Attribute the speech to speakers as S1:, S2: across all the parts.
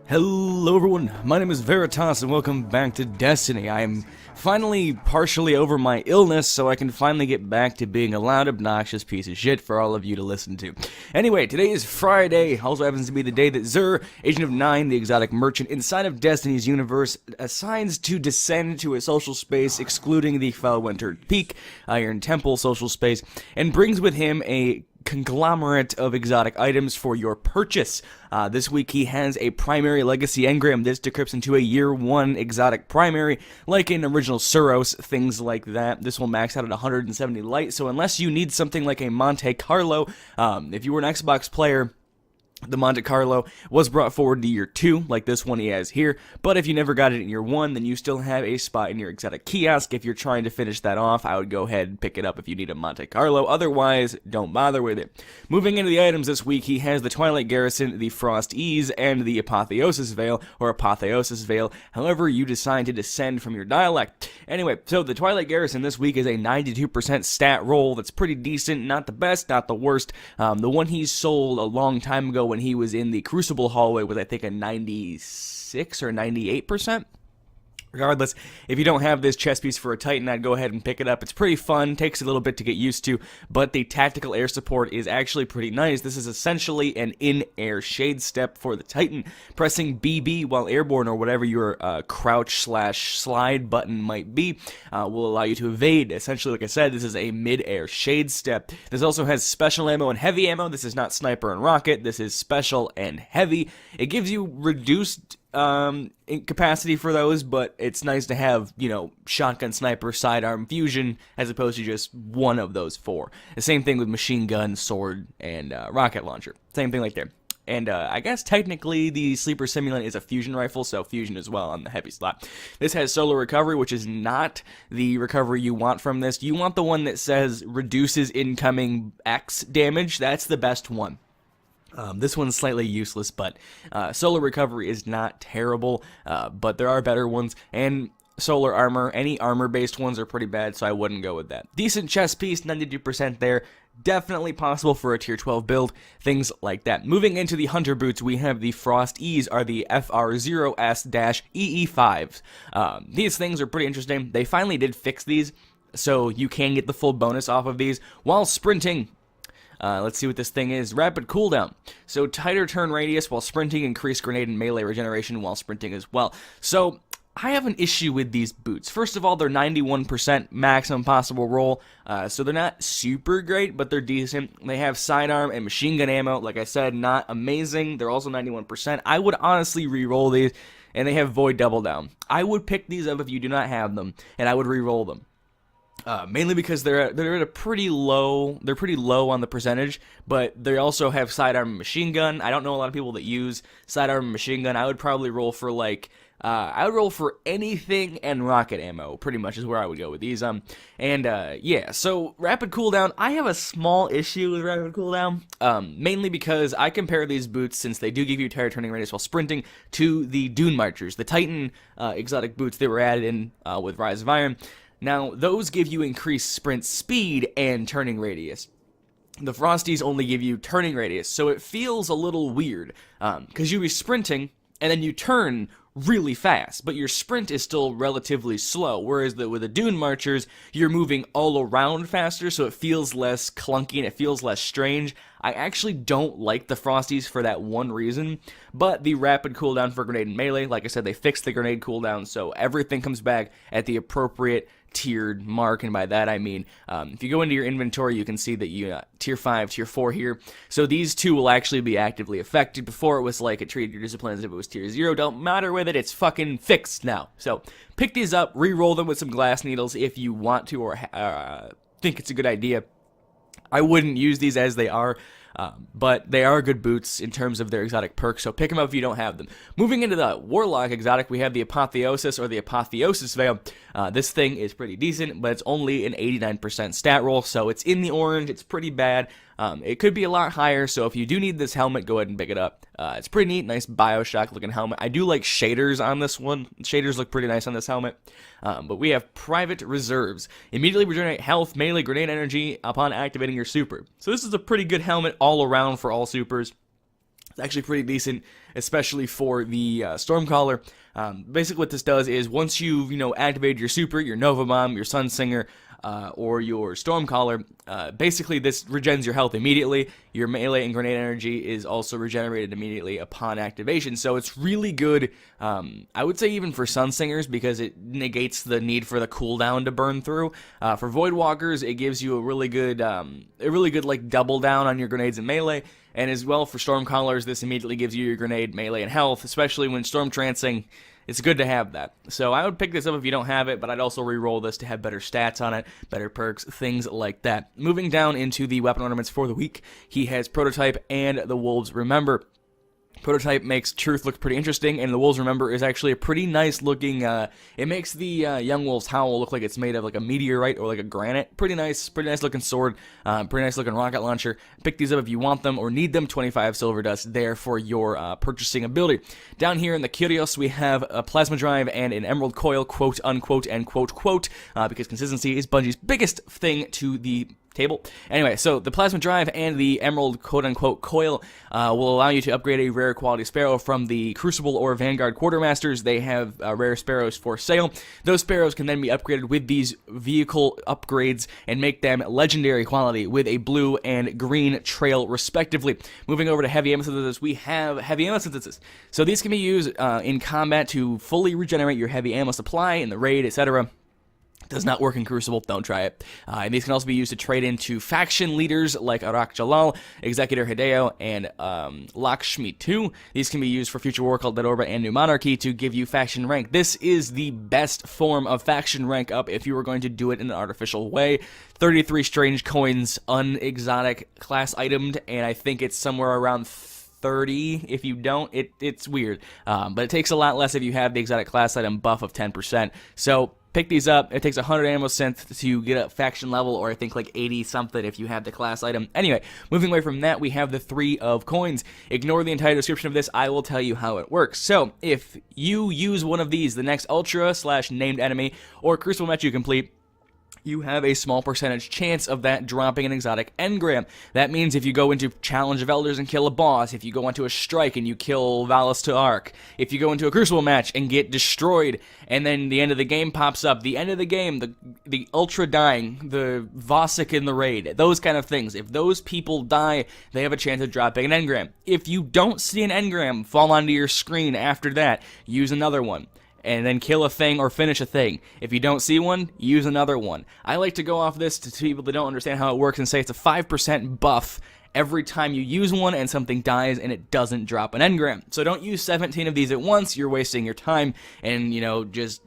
S1: Hello everyone, my name is Veritas and welcome back to Destiny. I am finally partially over my illness, so I can finally get back to being a loud, obnoxious piece of shit for all of you to listen to. Anyway, today is Friday, also happens to be the day that Xur, Agent of Nine, the exotic merchant inside of Destiny's universe, assigns to descend to a social space excluding the Fellwinter Peak, Iron Temple social space, and brings with him a conglomerate of exotic items for your purchase. This week he has a primary legacy engram. This decrypts into a year 1 exotic primary, like in original Suros, things like that. This will max out at 170 light, so unless you need something like a Monte Carlo, if you were an Xbox player, the Monte Carlo was brought forward to year 2, like this one he has here, but if you never got it in year 1, then you still have a spot in your exotic kiosk. If you're trying to finish that off, I would go ahead and pick it up if you need a Monte Carlo, otherwise, don't bother with it. Moving into the items this week, he has the Twilight Garrison, the Frost-ees, and the Apotheosis Veil, or Apotheosis Veil, however you decide to descend from your dialect. Anyway, so the Twilight Garrison this week is a 92% stat roll that's pretty decent, not the best, not the worst. The one he sold a long time ago when he was in the Crucible hallway was, I think, a 96 or 98%. Regardless, if you don't have this chess piece for a Titan, I'd go ahead and pick it up. It's pretty fun, takes a little bit to get used to, but the tactical air support is actually pretty nice. This is essentially an in-air shade step for the Titan. Pressing BB while airborne, or whatever your crouch/slide button might be, will allow you to evade. Essentially, like I said, this is a mid-air shade step. This also has special ammo and heavy ammo. This is not sniper and rocket. This is special and heavy. It gives you reduced capacity for those, but it's nice to have, shotgun, sniper, sidearm, fusion, as opposed to just one of those four. The same thing with machine gun, sword, and rocket launcher. Same thing like there. And I guess technically the Sleeper Simulant is a fusion rifle, so fusion as well on the heavy slot. This has solar recovery, which is not the recovery you want from this. You want the one that says reduces incoming X damage. That's the best one. This one's slightly useless, but solar recovery is not terrible, but there are better ones, and solar armor, any armor-based ones are pretty bad, so I wouldn't go with that. Decent chest piece, 92% there, definitely possible for a tier 12 build, things like that. Moving into the hunter boots, we have the frost-ees, are the FR0S-EE5s. These things are pretty interesting. They finally did fix these, so you can get the full bonus off of these while sprinting. Let's see what this thing is. Rapid cooldown. So tighter turn radius while sprinting, increased grenade and melee regeneration while sprinting as well. So I have an issue with these boots. First of all, they're 91% maximum possible roll, so they're not super great, but they're decent. They have sidearm and machine gun ammo. Like I said, not amazing. They're also 91%. I would honestly re-roll these, and they have void double down. I would pick these up if you do not have them, and I would re-roll them. Mainly because they're at a pretty low on the percentage, but they also have sidearm and machine gun. I don't know a lot of people that use sidearm and machine gun. I would probably roll for anything and rocket ammo, pretty much is where I would go with these. Yeah, so rapid cooldown, I have a small issue with rapid cooldown, mainly because I compare these boots, since they do give you tire turning radius while sprinting, to the Dune Marchers, the Titan exotic boots that were added in with Rise of Iron. Now, those give you increased sprint speed and turning radius. The Frosties only give you turning radius, so it feels a little weird, because you'll be sprinting, and then you turn really fast, but your sprint is still relatively slow, whereas with the Dune Marchers, you're moving all around faster, so it feels less clunky and it feels less strange. I actually don't like the Frosties for that one reason, but the rapid cooldown for grenade and melee, like I said, they fixed the grenade cooldown, so everything comes back at the appropriate tiered mark, and by that I mean, if you go into your inventory, you can see that you tier 5, tier 4 here, so these two will actually be actively affected. Before it was like it treated your discipline as if it was tier 0, don't matter with it, it's fucking fixed now. So pick these up, re-roll them with some glass needles if you want to, or think it's a good idea. I wouldn't use these as they are, but they are good boots in terms of their exotic perks, so pick them up if you don't have them. Moving into the Warlock exotic, we have the Apotheosis, or the Apotheosis Veil. This thing is pretty decent, but it's only an 89% stat roll, so it's in the orange, it's pretty bad. It could be a lot higher, so if you do need this helmet, go ahead and pick it up. It's pretty neat, nice Bioshock looking helmet. I do like shaders on this one. Shaders look pretty nice on this helmet. But we have Private Reserves. Immediately regenerate health, melee, grenade energy upon activating your super. So this is a pretty good helmet all around for all supers. Actually pretty decent, especially for the Stormcaller. Basically what this does is once you've, activated your super, your Nova Bomb, your Sunsinger, or your Stormcaller, basically this regens your health immediately. Your melee and grenade energy is also regenerated immediately upon activation, so it's really good, I would say even for Sunsingers, because it negates the need for the cooldown to burn through. For Voidwalkers, it gives you a really good like double down on your grenades and melee, and as well for Stormcallers, this immediately gives you your grenade, melee, and health, especially when Storm Trancing. It's good to have that. So I would pick this up if you don't have it, but I'd also re-roll this to have better stats on it, better perks, things like that. Moving down into the weapon ornaments for the week, he has Prototype and the Wolves Remember. Prototype makes Truth look pretty interesting, and the Wolves Remember is actually a pretty nice looking, it makes the Young Wolves Howl look like it's made of like a meteorite or like a granite. Pretty nice looking sword, pretty nice looking rocket launcher. Pick these up if you want them or need them, 25 silver dust there for your purchasing ability. Down here in the Curios, we have a Plasma Drive and an Emerald Coil, quote unquote, and quote, because consistency is Bungie's biggest thing to the table. Anyway, so the Plasma Drive and the Emerald quote-unquote coil will allow you to upgrade a rare quality Sparrow from the Crucible or Vanguard Quartermasters. They have rare Sparrows for sale. Those Sparrows can then be upgraded with these vehicle upgrades and make them legendary quality with a blue and green trail respectively. Moving over to Heavy Ammo Synthesis, we have Heavy Ammo Synthesis. So these can be used in combat to fully regenerate your heavy ammo supply in the raid, etc. Does not work in Crucible, don't try it. And these can also be used to trade into faction leaders like Arak Jalal, Executor Hideo, and Lakshmi II. These can be used for Future War Cult, Dead Orbit, and New Monarchy to give you faction rank. This is the best form of faction rank up if you were going to do it in an artificial way. 33 strange coins, unexotic class itemed, and I think it's somewhere around 30 if you don't. It's weird, but it takes a lot less if you have the exotic class item buff of 10%. So pick these up. It takes 100 ammo synth to get a faction level, or I think like 80 something if you have the class item. Anyway, moving away from that, we have the 3 of coins. Ignore the entire description of this. I will tell you how it works. So if you use one of these, the next ultra/named enemy or Crucible match you complete, you have a small percentage chance of that dropping an exotic engram. That means if you go into Challenge of Elders and kill a boss, if you go into a strike and you kill Valis to Arc, if you go into a Crucible match and get destroyed, and then the end of the game pops up, the end of the game, the Ultra dying, the Vosik in the raid, those kind of things. If those people die, they have a chance of dropping an engram. If you don't see an engram fall onto your screen after that, use another one. And then kill a thing or finish a thing. If you don't see one, use another one. I like to go off this to people that don't understand how it works and say it's a 5% buff every time you use one and something dies and it doesn't drop an engram. So don't use 17 of these at once. You're wasting your time, and just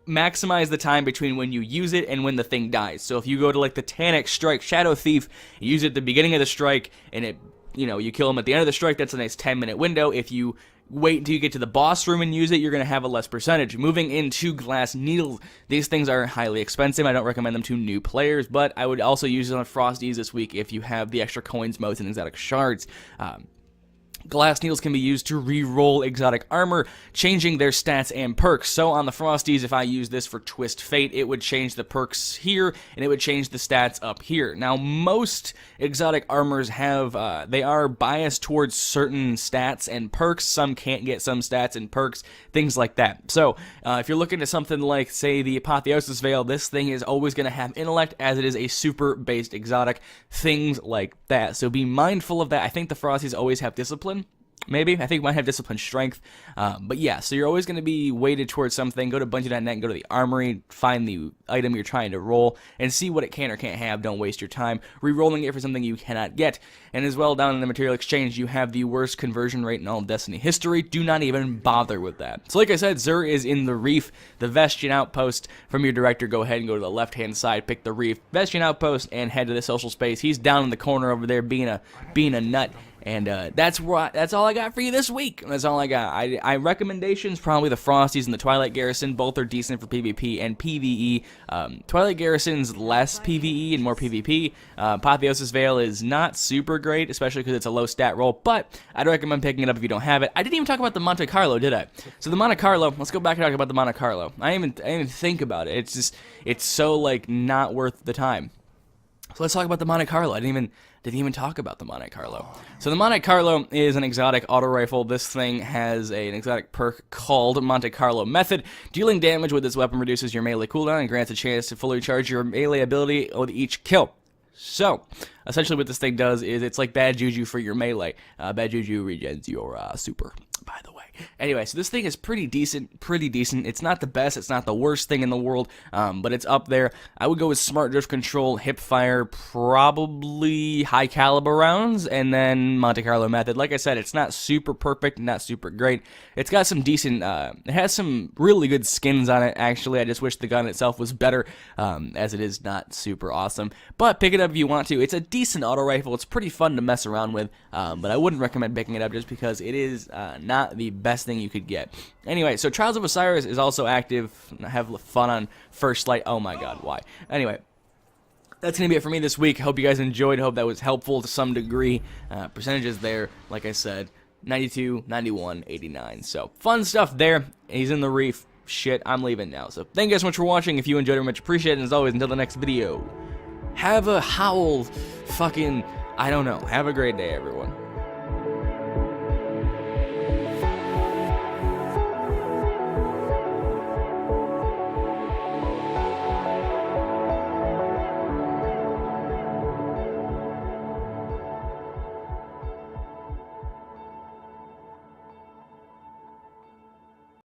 S1: maximize the time between when you use it and when the thing dies. So if you go to like the Tanic Strike Shadow Thief, use it at the beginning of the strike, and it you kill him at the end of the strike, that's a nice 10-minute window. If you wait until you get to the boss room and use it, you're going to have a less percentage. Moving into Glass Needles, these things are highly expensive. I don't recommend them to new players, but I would also use it on frost-ees this week if you have the extra coins, modes, and exotic shards. Glass Needles can be used to re-roll exotic armor, changing their stats and perks. So on the Frosties, if I use this for Twist Fate, it would change the perks here, and it would change the stats up here. Now, most exotic armors have, they are biased towards certain stats and perks. Some can't get some stats and perks, things like that. So if you're looking at something like, say, the Apotheosis Veil, this thing is always going to have intellect, as it is a super-based exotic, things like that. So be mindful of that. I think the Frosties always have discipline. Maybe. I think it might have discipline strength. But yeah, so you're always going to be weighted towards something. Go to Bungie.net and go to the armory, find the item you're trying to roll, and see what it can or can't have. Don't waste your time re-rolling it for something you cannot get. And as well, down in the material exchange, you have the worst conversion rate in all of Destiny history. Do not even bother with that. So like I said, Xur is in the Reef, the Vestian Outpost. From your director, go ahead and go to the left-hand side, pick the Reef, Vestian Outpost, and head to the social space. He's down in the corner over there being a nut. And that's all I got for you this week. That's all I got. I recommendations, probably the Frosties and the Twilight Garrison. Both are decent for PvP and PvE. Twilight Garrison's less PvE and more PvP. Apotheosis Veil is not super great, especially because it's a low stat roll, but I'd recommend picking it up if you don't have it. I didn't even talk about the Monte Carlo, did I? So the Monte Carlo, let's go back and talk about the Monte Carlo. I didn't even think about it. It's so, like, not worth the time. So let's talk about the Monte Carlo. I didn't didn't even talk about the Monte Carlo. So the Monte Carlo is an exotic auto rifle. This thing has an exotic perk called Monte Carlo Method. Dealing damage with this weapon reduces your melee cooldown and grants a chance to fully charge your melee ability with each kill. So, essentially what this thing does is it's like bad juju for your melee. Bad juju regens your super, by the way. Anyway, so this thing is pretty decent. It's not the best, it's not the worst thing in the world, but it's up there. I would go with smart drift control, hip fire, probably high caliber rounds, and then Monte Carlo Method. Like I said, it's not super perfect, not super great. It's got some decent, it has some really good skins on it, actually. I just wish the gun itself was better, as it is not super awesome. But pick it up if you want to. It's a decent auto rifle. It's pretty fun to mess around with, but I wouldn't recommend picking it up just because it is not the best thing you could get. Anyway, so Trials of Osiris is also active. Have fun on First Light. Oh my god, why? Anyway, that's going to be it for me this week. Hope you guys enjoyed. Hope that was helpful to some degree. Percentages there, like I said, 92, 91, 89. So, fun stuff there. He's in the reef. Shit, I'm leaving now. So, thank you guys so much for watching. If you enjoyed it, much appreciated. And as always, until the next video, have a howl fucking, I don't know. Have a great day, everyone.